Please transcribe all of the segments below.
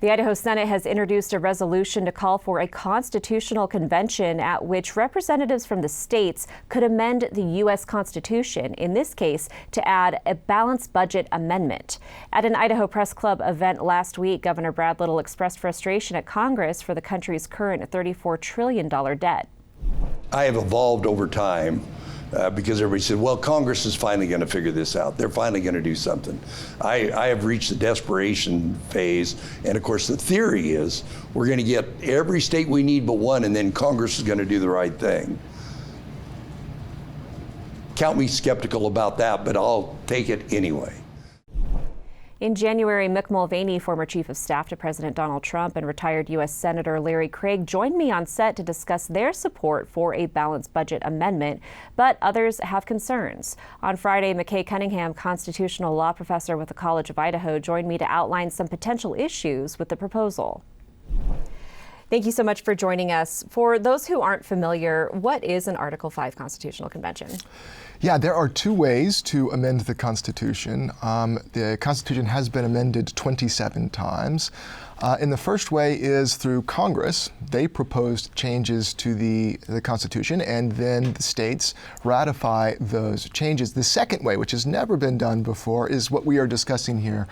The Idaho Senate has introduced a resolution to call for a constitutional convention at which representatives from the states could amend the U.S. Constitution, in this case, to add a balanced budget amendment. At an Idaho Press Club event last week, Governor Brad Little expressed frustration at Congress for the country's current $34 trillion debt. I have evolved over time. Because everybody said, well, Congress is finally going to figure this out. They're finally going to do something. I have reached the desperation phase. And of course, the theory is we're going to get every state we need but one, and then Congress is going to do the right thing. Count me skeptical about that, but I'll take it anyway. In January, Mick Mulvaney, former chief of staff to President Donald Trump, and retired U.S. Senator Larry Craig joined me on set to discuss their support for a balanced budget amendment, but others have concerns. On Friday, McKay Cunningham, constitutional law professor with the College of Idaho, joined me to outline some potential issues with the proposal. Thank you so much for joining us. For those who aren't familiar, what is an Article 5 constitutional convention? Yeah, there are two ways to amend the Constitution. The Constitution has been amended 27 times. And the first way is through Congress. They proposed changes to the Constitution, and then the states ratify those changes. The second way, which has never been done before, is what we are discussing here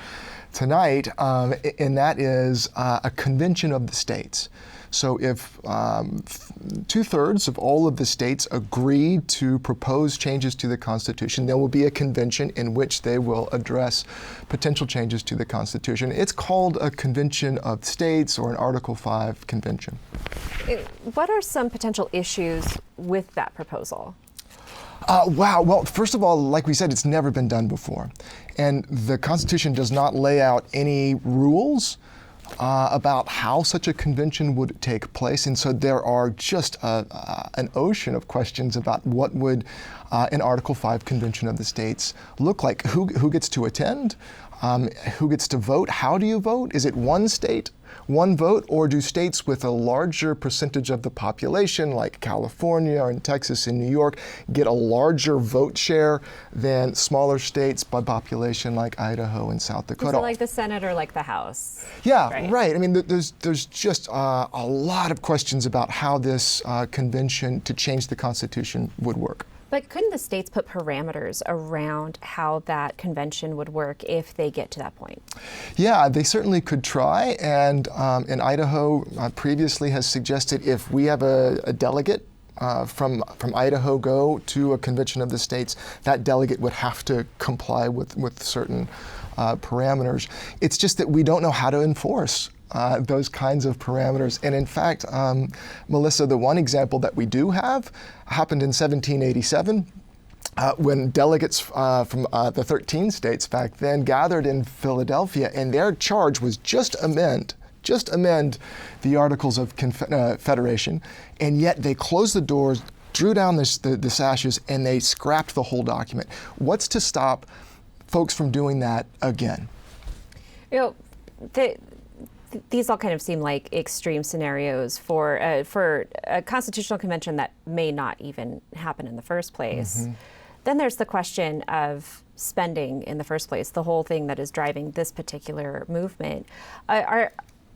tonight, and that is a convention of the states. So if 2/3 of all of the states agree to propose changes to the Constitution, there will be a convention in which they will address potential changes to the Constitution. It's called a convention of states or an Article 5 convention. What are some potential issues with that proposal? Wow. Well, first of all, like we said, it's never been done before. And the Constitution does not lay out any rules about how such a convention would take place. And so there are just an ocean of questions about what would an Article 5 convention of the states look like. Who gets to attend? Who gets to vote? How do you vote? Is it one state, one vote, or do states with a larger percentage of the population, like California and Texas and New York, get a larger vote share than smaller states by population like Idaho and South Dakota? Is it like the Senate or like the House? Yeah, right. I mean, there's just a lot of questions about how this convention to change the Constitution would work. But couldn't the states put parameters around how that convention would work if they get to that point? Yeah, they certainly could try. And Idaho previously has suggested if we have a delegate from Idaho go to a convention of the states, that delegate would have to comply with certain parameters. It's just that we don't know how to enforce those kinds of parameters. And in fact, Melissa, the one example that we do have happened in 1787 when delegates from the 13 states back then gathered in Philadelphia, and their charge was just amend the Articles of Confederation, and yet they closed the doors, drew down the sashes, and they scrapped the whole document. What's to stop folks from doing that again? You know, these all kind of seem like extreme scenarios for a constitutional convention that may not even happen in the first place. Mm-hmm. Then there's the question of spending in the first place, the whole thing that is driving this particular movement.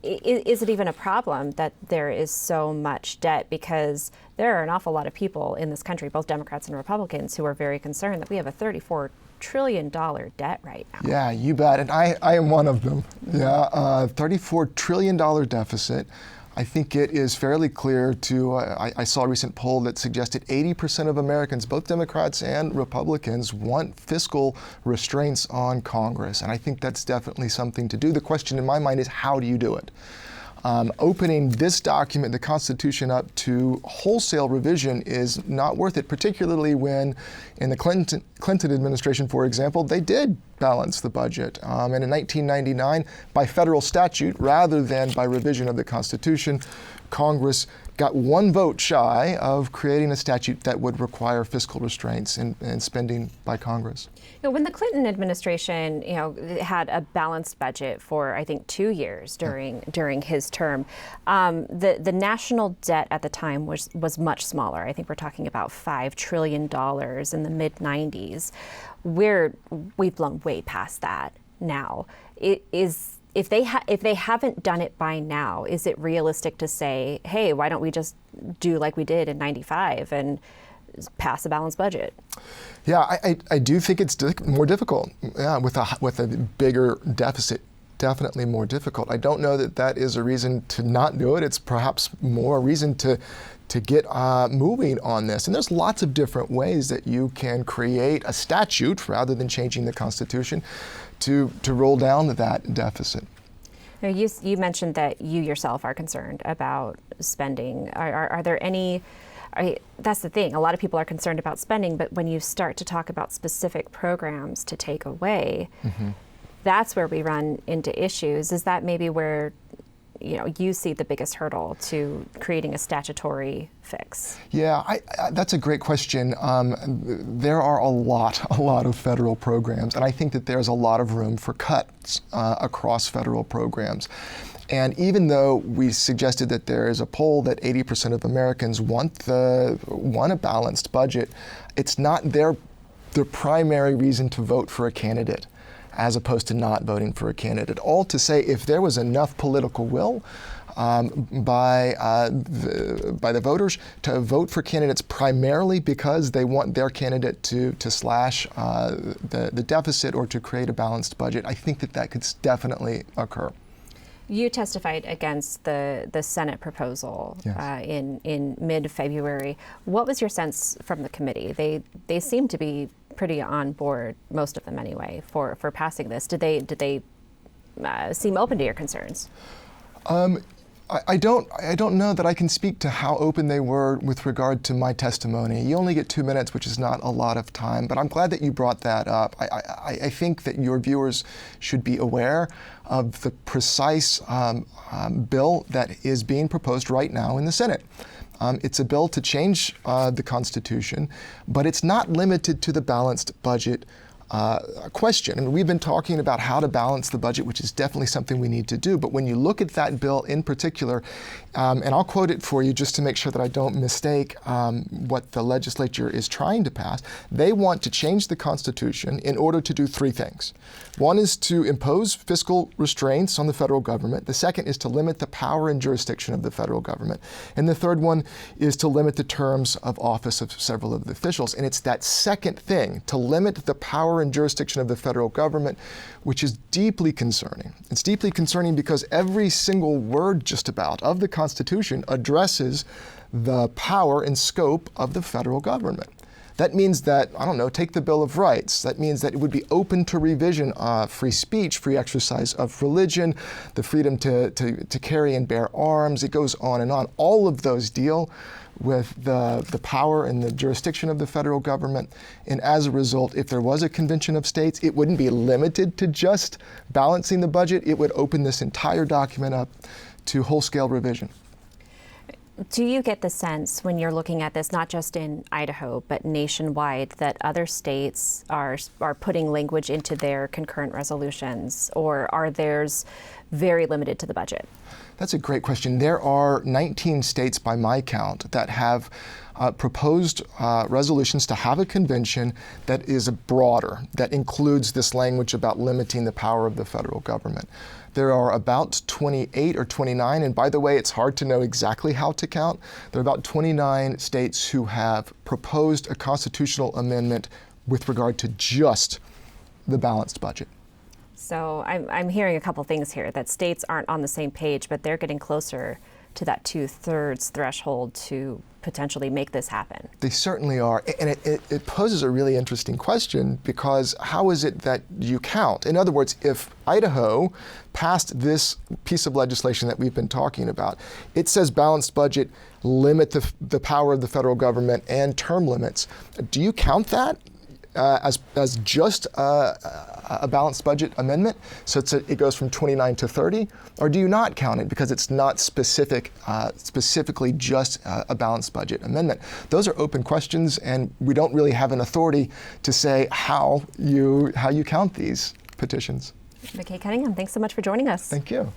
Is it even a problem that there is so much debt? Because there are an awful lot of people in this country, both Democrats and Republicans, who are very concerned that we have a $34 trillion debt right now. Yeah, you bet. And I am one of them. Yeah, $34 trillion deficit. I think it is fairly clear to, I saw a recent poll that suggested 80% of Americans, both Democrats and Republicans, want fiscal restraints on Congress. And I think that's definitely something to do. The question in my mind is, how do you do it? Opening this document, the Constitution, up to wholesale revision is not worth it, particularly when in the Clinton administration, for example, they did balance the budget. And in 1999, by federal statute, rather than by revision of the Constitution, Congress got one vote shy of creating a statute that would require fiscal restraints in spending by Congress. You know, when the Clinton administration, had a balanced budget for, I think, 2 years during his term, the national debt at the time was much smaller. I think we're talking about $5 trillion in the mid-90s. We've blown way past that now. Is if they haven't done it by now, is it realistic to say, hey, why don't we just do like we did in '95 and pass a balanced budget? Yeah, I do think it's more difficult. Yeah, with a bigger deficit, definitely more difficult. I don't know that that is a reason to not do it. It's perhaps more a reason to get moving on this. And there's lots of different ways that you can create a statute rather than changing the Constitution to roll down that deficit. Now, you mentioned that you yourself are concerned about spending. Are there any? That's the thing. A lot of people are concerned about spending, but when you start to talk about specific programs to take away, that's where we run into issues. Is that maybe where you see the biggest hurdle to creating a statutory fix? Yeah, that's a great question. There are a lot of federal programs, and I think that there's a lot of room for cuts across federal programs. And even though we suggested that there is a poll that 80% of Americans want a balanced budget, it's not their primary reason to vote for a candidate, as opposed to not voting for a candidate. All to say, if there was enough political will by the voters to vote for candidates primarily because they want their candidate to slash the deficit or to create a balanced budget, I think that could definitely occur. You testified against the Senate proposal. Yes. In mid-February. What was your sense from the committee? They seem to be pretty on board, most of them anyway, for passing this. Did they seem open to your concerns? I don't know that I can speak to how open they were with regard to my testimony. You only get 2 minutes, which is not a lot of time, but I'm glad that you brought that up. I think that your viewers should be aware of the precise bill that is being proposed right now in the Senate. It's a bill to change the Constitution, but it's not limited to the balanced budget question. I mean, we've been talking about how to balance the budget, which is definitely something we need to do. But when you look at that bill in particular, and I'll quote it for you just to make sure that I don't mistake what the legislature is trying to pass, they want to change the Constitution in order to do three things. One is to impose fiscal restraints on the federal government. The second is to limit the power and jurisdiction of the federal government. And the third one is to limit the terms of office of several of the officials. And it's that second thing, to limit the power and jurisdiction of the federal government, which is deeply concerning. It's deeply concerning because every single word just about of the Constitution addresses the power and scope of the federal government. That means that, I don't know, take the Bill of Rights. That means that it would be open to revision, free speech, free exercise of religion, the freedom to carry and bear arms. It goes on and on. All of those deal with the power and the jurisdiction of the federal government. And as a result, if there was a convention of states, it wouldn't be limited to just balancing the budget. It would open this entire document up to whole-scale revision. Do you get the sense when you're looking at this, not just in Idaho, but nationwide, that other states are putting language into their concurrent resolutions, or are theirs very limited to the budget? That's a great question. There are 19 states by my count that have proposed resolutions to have a convention that is broader, that includes this language about limiting the power of the federal government. There are about 28 or 29, and by the way, it's hard to know exactly how to count. There are about 29 states who have proposed a constitutional amendment with regard to just the balanced budget. So I'm hearing a couple things here, that states aren't on the same page, but they're getting closer to that 2/3 threshold to potentially make this happen. They certainly are. And it poses a really interesting question, because how is it that you count? In other words, if Idaho passed this piece of legislation that we've been talking about, it says balanced budget, limit the power of the federal government and term limits. Do you count that as just a balanced budget amendment, so it goes from 29 to 30, or do you not count it because it's not specifically just a balanced budget amendment? Those are open questions, and we don't really have an authority to say how you count these petitions. McKay Cunningham, thanks so much for joining us. Thank you.